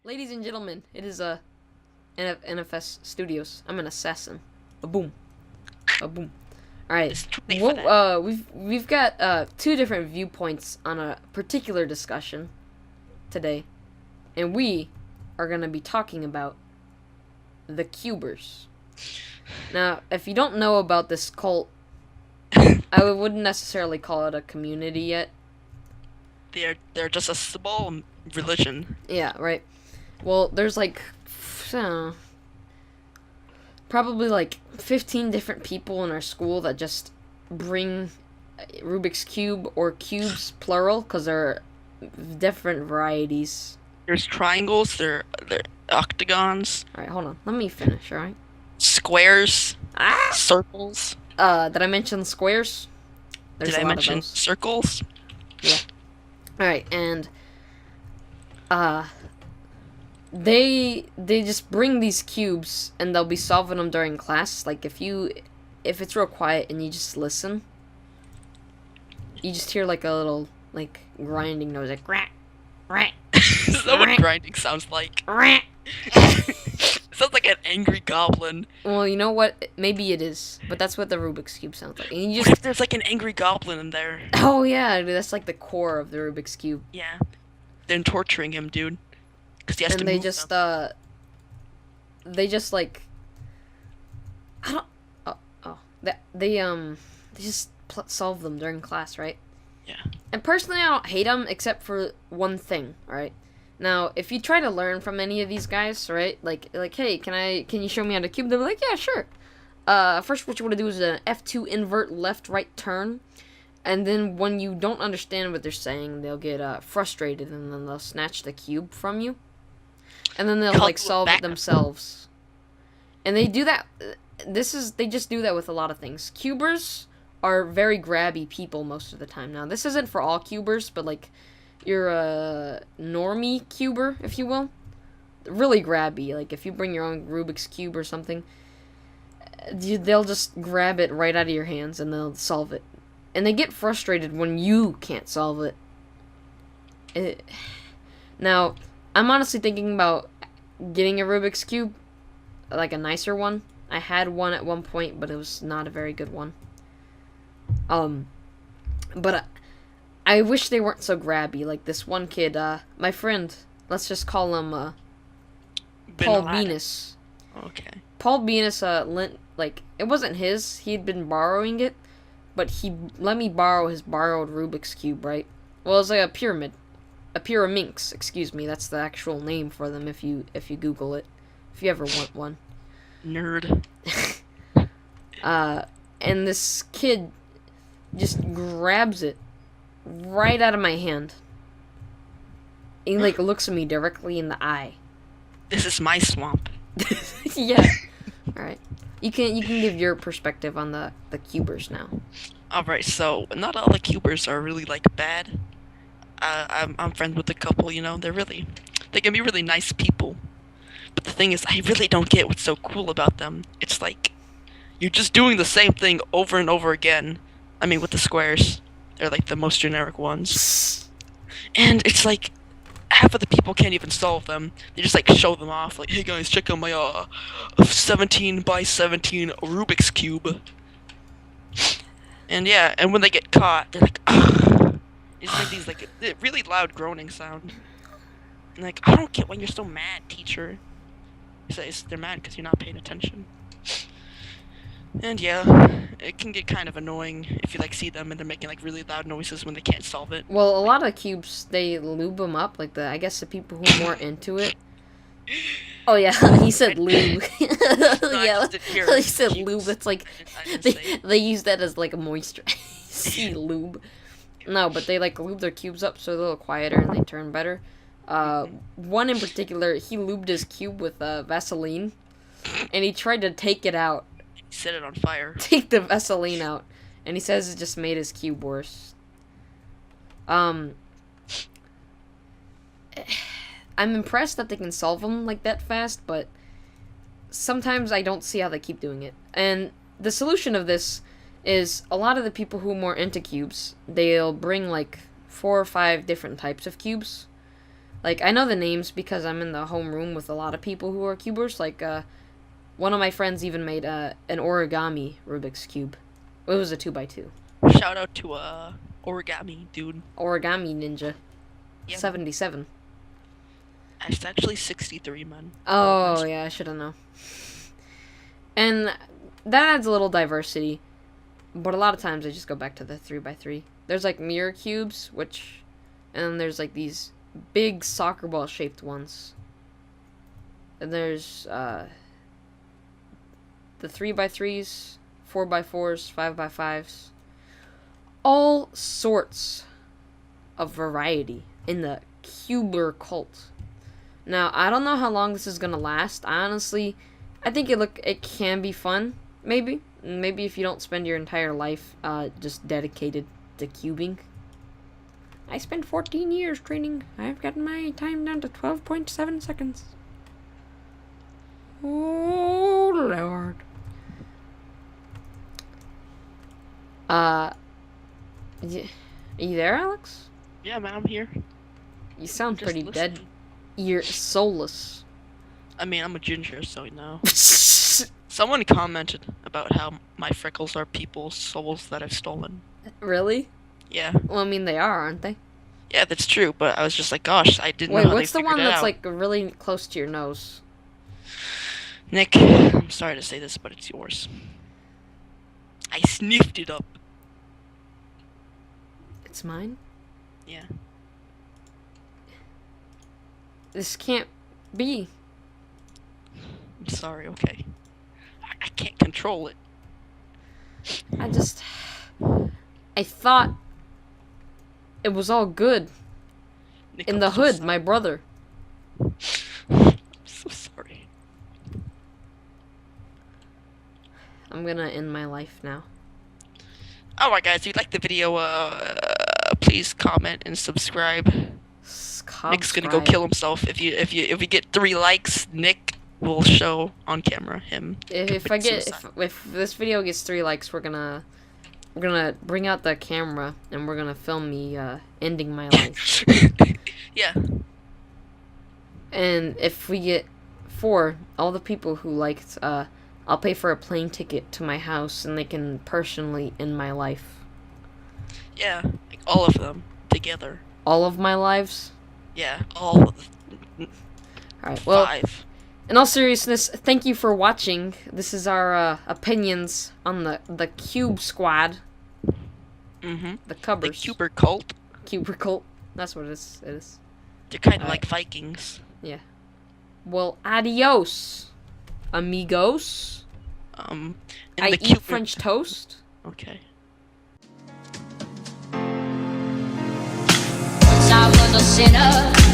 Ladies and gentlemen, it is NFS Studios. I'm an assassin. A boom, a boom. All right. It's too late for that. We've got two different viewpoints on a particular discussion today, and we are gonna be talking about the Cubers. Now, if you don't know about this cult, I wouldn't necessarily call it a community yet. They're just a small religion. Yeah, right. Well, there's like, I don't know, probably like 15 different people in our school that just bring Rubik's Cube or cubes, plural, because they're different varieties. There's triangles, they're octagons, Alright, hold on. Let me finish, alright? squares, Ah! circles. Did I mention squares? Did There's a I lot of mention those. circles? Yeah. Alright, and, uh, they just bring these cubes and they'll be solving them during class. Like, if it's real quiet and you just listen, you just hear like a little, like, grinding noise, like, rat, rat, Is that what grinding sounds like? rat. It sounds like an angry goblin. Well, you know what? Maybe it is, but that's what the Rubik's Cube sounds like. And you What if just, there's like an angry goblin in there? oh yeah, dude, that's like the core of the Rubik's Cube. Yeah. They're torturing him, dude. Because he has to And they move just, them. they just like, I don't, oh, they just solve them during class, right? Yeah. And personally, I don't hate them except for one thing, right? Now, if you try to learn from any of these guys, right? Like, hey, can you show me how to cube? They'll be like, yeah, sure. First, what you want to do is an F2 invert left right turn, and then when you don't understand what they're saying, they'll get frustrated, and then they'll snatch the cube from you, and then they'll Call like you a solve it backup. themselves. And they do that. They just do that with a lot of things. Cubers are very grabby people most of the time. Now, this isn't for all cubers, but like you're a normie cuber, if you will. Really grabby. Like if you bring your own Rubik's cube or something, they'll just grab it right out of your hands and they'll solve it. And they get frustrated when you can't solve it. Now, I'm honestly thinking about getting a Rubik's cube, like a nicer one. I had one at one point, but it was not a very good one. Um, but I wish they weren't so grabby. Like this one kid, my friend, let's just call him Bin Paul Laden. Venus. Okay. Paul Venus lent, like, it wasn't his. He'd been borrowing it, but he let me borrow his borrowed Rubik's cube, right? Well, it's like a pyramid, a pyraminx. Excuse me, that's the actual name for them. If you Google it, if you ever want one. Nerd. Uh, and this kid just grabs it right out of my hand. He like looks at me directly in the eye. This is my swamp. Yeah. All right. You can give your perspective on the cubers now. Alright, so not all the cubers are really like bad. I'm friends with a couple, they can be really nice people. But the thing is, I really don't get what's so cool about them. It's like you're just doing the same thing over and over again. I mean, with the squares, they're like the most generic ones. And it's like half of the people can't even solve them. They just like show them off, like, "Hey guys, check out my 17 by 17 Rubik's cube." And yeah, and when they get caught, they're like, "Ugh." It's like these like really loud groaning sound. And like, I don't get why you're so mad, teacher. They're mad because you're not paying attention. And yeah, it can get kind of annoying if you like see them and they're making like really loud noises when they can't solve it. Well, a lot of cubes they lube them up. Like I guess the people who are more into it. Oh yeah, he said lube. No, I Yeah, just didn't hear he said cubes. lube. It's like I didn't they say it. they use that as like a moisture. See lube. No, but they like lube their cubes up so they're a little quieter and they turn better. One in particular, he lubed his cube with Vaseline, and he tried to take it out, Set it on fire. take the Vaseline out, and he says it just made his cube worse. Um, I'm impressed that they can solve them like that fast, but sometimes I don't see how they keep doing it. And the solution of this is a lot of the people who are more into cubes, they'll bring like 4 or 5 different types of cubes. Like, I know the names because I'm in the homeroom with a lot of people who are cubers. Like, one of my friends even made an origami Rubik's Cube. It was a 2x2. Shout out to origami dude. Origami Ninja. Yeah, 77. it's actually 63, man. Oh, yeah, I should have known. And that adds a little diversity. But a lot of times I just go back to the 3x3. There's like mirror cubes, and then there's like these big soccer ball shaped ones. And there's the 3x3s, 4x4s, 5x5s. All sorts of variety in the cuber cult. Now, I don't know how long this is gonna last. Honestly, I think it can be fun. Maybe if you don't spend your entire life just dedicated to cubing. I spent 14 years training. I've gotten my time down to 12.7 seconds. Oh Lord. Are you there, Alex? Yeah, man, I'm here. You sound Just pretty listening. dead. You're soulless. I mean, I'm a ginger, so you know. Someone commented about how my freckles are people's souls that I've stolen. Really? Yeah. Well, I mean, they are, aren't they? Yeah, that's true, but I was just like, gosh, I didn't Wait, know how what's they the figured one it that's out. like really close to your nose? Nick, I'm sorry to say this, but it's yours. I sniffed it up. It's mine? Yeah. This can't be. I'm sorry, okay. I can't control it. I thought it was all good. Nick, In I'm the so hood, sorry. my brother. I'm so sorry. I'm gonna end my life now. Alright guys, if you liked the video, please comment and subscribe. Nick's gonna go kill himself. If we get 3 likes, Nick will show on camera him. If this video gets 3 likes, we're gonna bring out the camera and we're gonna film me ending my life. Yeah. And if we get 4, all the people who liked, I'll pay for a plane ticket to my house and they can personally end my life. Yeah, like all of them together. All of my lives? Yeah, all of Alright, well, 5. in all seriousness, thank you for watching. This is our opinions on the Cube Squad. Mm-hmm. The The Cubbers. Cuber cult. Cuber Cult. That's what it is. They're kind of Alright. like Vikings. Well, adios, amigos. And I the eat Cuber... French toast. Okay. Once I was a sinner.